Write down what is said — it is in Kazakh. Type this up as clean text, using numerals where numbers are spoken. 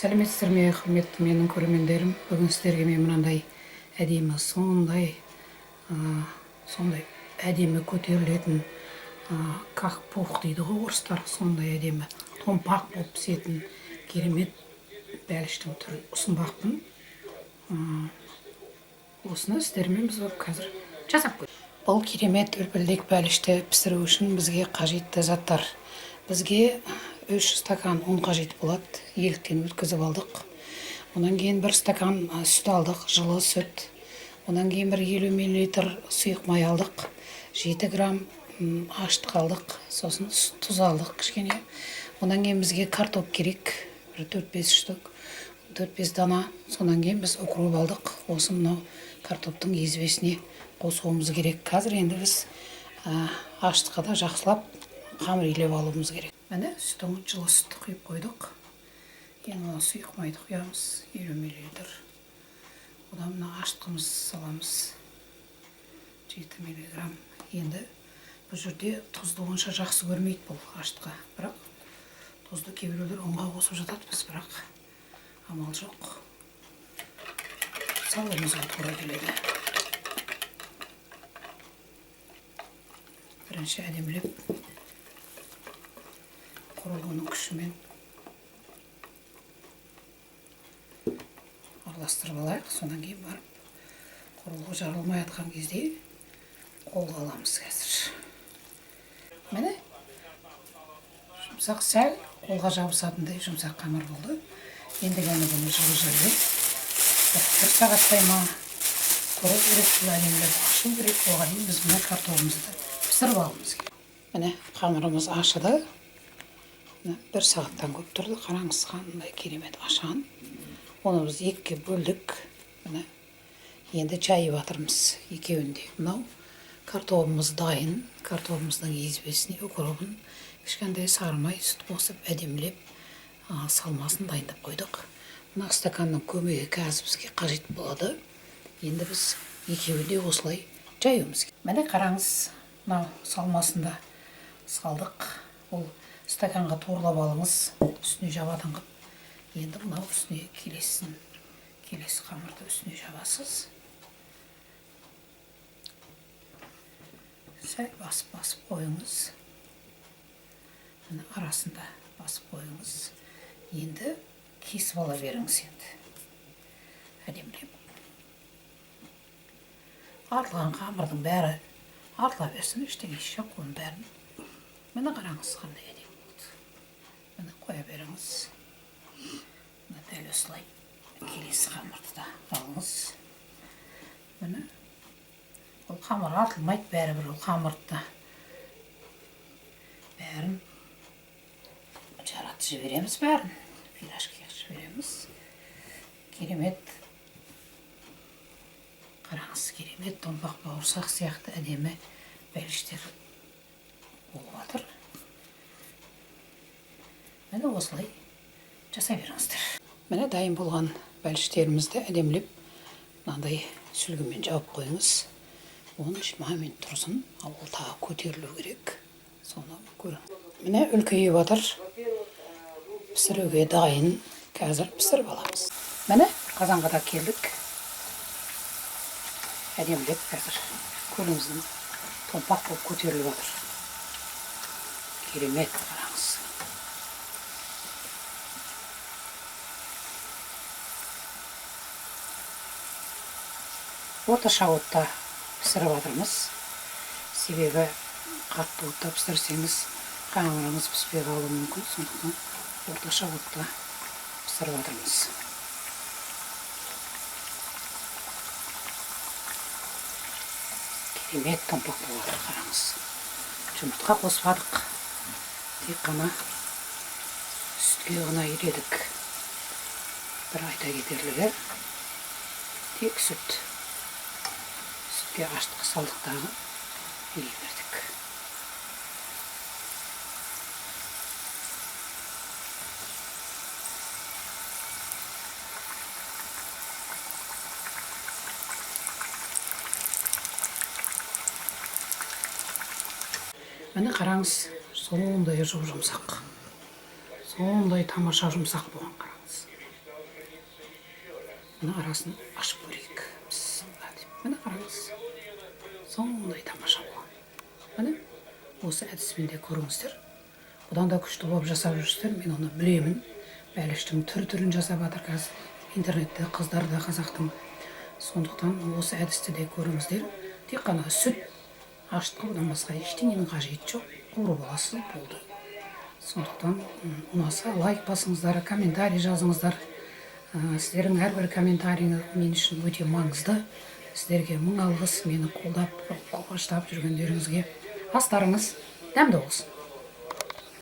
Сәлеметсіздер ме, құрметті менің көрермендерім. Бүгін сіздерге мен мынандай әдемі, сондай әдемі көтерілетін как пух дейді ғой орыстар, сондай әдемі томпақ болып пісетін керемет бәліштің түрін ұсынбақпын. Осыны сіздермен біз қазір жасап көрейік. Бұл керемет үлпілдек бәлішті пісіру үшін бізге қажетті заттар. Бізге 3 стакан ұн қажет болады, еліктен өткізіп алдық. Онан кейін 1 стакан сүт алдық, жылы сүт. Онан кейін 50 мл сұйық май алдық, 7 грамм аштық алдық, сосын тұз алдық кішкене. Онан кейін бізге картоп керек, 4-5 штук, 4-5 дана. Сонан кейін біз укроп алдық. Осы мынау картоптың езбесіне қосуымыз керек. Қазір енді біз аштыққа да жақсылап қамыр илеп алуымыз керек. Міне сүтін жылы сүтті құйып қойдық. Енді сұйық майды құямыз, 50 мл. Одан мына аштығымыз саламыз, 7 мг. Енді бұл жерде тұзды онша жақсы көрмейді бұл аштыққа, бірақ тұзды кейбіреулер ұнға қосып жатады, біз бірақ амал жоқ. Салуымызға тура келеді. Бірінші әдемілеп құрылғының күшімен араластырып алайық. Сонан кейін барып құрылғы жарылмай жатқан кезде қолға аламыз қазір. Міне жұмсақ, сәл қолға жабысатындай жұмсақ қамыр болды. Енді бұны жылы жерге 1 сағаттай ма тұру керек, бұл әдемілеп ашу керек. Оған дейін біз мына картоғымызды пісіріп алуымыз керек. Міне қамырымыз ашыды. 1 сағаттан көп тұрды, қараңыз қандай керемет ашан. Оны біз 2-ге бөлдік. Енді жайып жатырмыз екеуінде. Мынау картоғымыз дайын, картоғымыздың езбесіне укропын кішкентай сары май сүт қосып әдемілеп салмасын дайындап қойдық. Мына стаканның көмегі қазір бізге қажет болады. Енді біз екеуінде осылай жаюымыз керек. Міне қараңыз, мынау салмасында салдық. Ол стаканға торлап алыңыз, үстіне жабатын қып. Енді мынау үстіне келесі қамырды үстіне жабасыз. Сәл басып қойыңыз. Арасында басып қойыңыз. Енді кесіп ала беріңіз енді. Әдемілеп. Артылған қамырдың бәрі артыла берсін, ештеңе жоқ, оның бәрін. Мені қараңыз қандай әдемі болды. Мені қоя беріңіз. Мені дәл осылай келесі қамырды да алыңыз. Мені ол қамыр артылмайды, бәрібір ол қамырды бәрін жаратып жібереміз, бәрін пирожкиге жібереміз. Керемет. Қараңыз, керемет томпақ бауырсақ сияқты әдемі бәліштер болып жатыр. Міне осылай жасай беріңіздер. Міне дайын болған бәліштерімізді әдемілеп мынандай сүлгімен жауып қойыңыз. 10-20 минут тұрсын, ал ол тағы көтерілу керек. Соны көріңіз. Міне үлкейіп жатыр. Пісіруге дайын. Қазір пісіріп аламыз. Міне қазанға да келдік. Әдемілеп қазір көліміздің томпақ болып көтеріліп жатыр. Керемет, қараңыз. Орташа отта пісіріп жатырмыз. Себебі қатты отта пісірсеңіз қамырыңыз піспей қалуы мүмкін. Сондықтан орташа отта пісіріп жатырмыз. Керемет томпақ болып жатыр, қараңыз. Жұмыртқа қоспадық. Тек қана сүтке ғана үйредік. Бір айта кетерлігі, тек сүт. Сүтке аштық салдықтағы үй бердік. Міне қараңыз, сондай жұмсақ. Сондай тамаша жұмсақ болған, қараңыз. Мына арасын ашып көрейік. Бісміллә деп. Міне қараңыз. Сондай тамаша болған. Міне осы әдіспен де көріңіздер. Бұдан да күшті болып жасап жүрсіздер, мен оны білемін. Бәліштің түр-түрін жасап жатыр қазір интернетте қыздар да қазақтың. Сондықтан осы әдісті де көріңіздер. Тек қана сүт, ашытқы, бұдан басқа ештеңенің қажеті жоқ. Қуырып аласыз, болды. Сондықтан ұнаса лайк басыңыздар, комментарий жазыңыздар. Сіздердің әрбір комментарийіңіз мен үшін өте маңызды. Сіздерге мың алғыс, мені қолдап, қуаштап жүргендеріңізге. Астарыңыз дәмді болсын.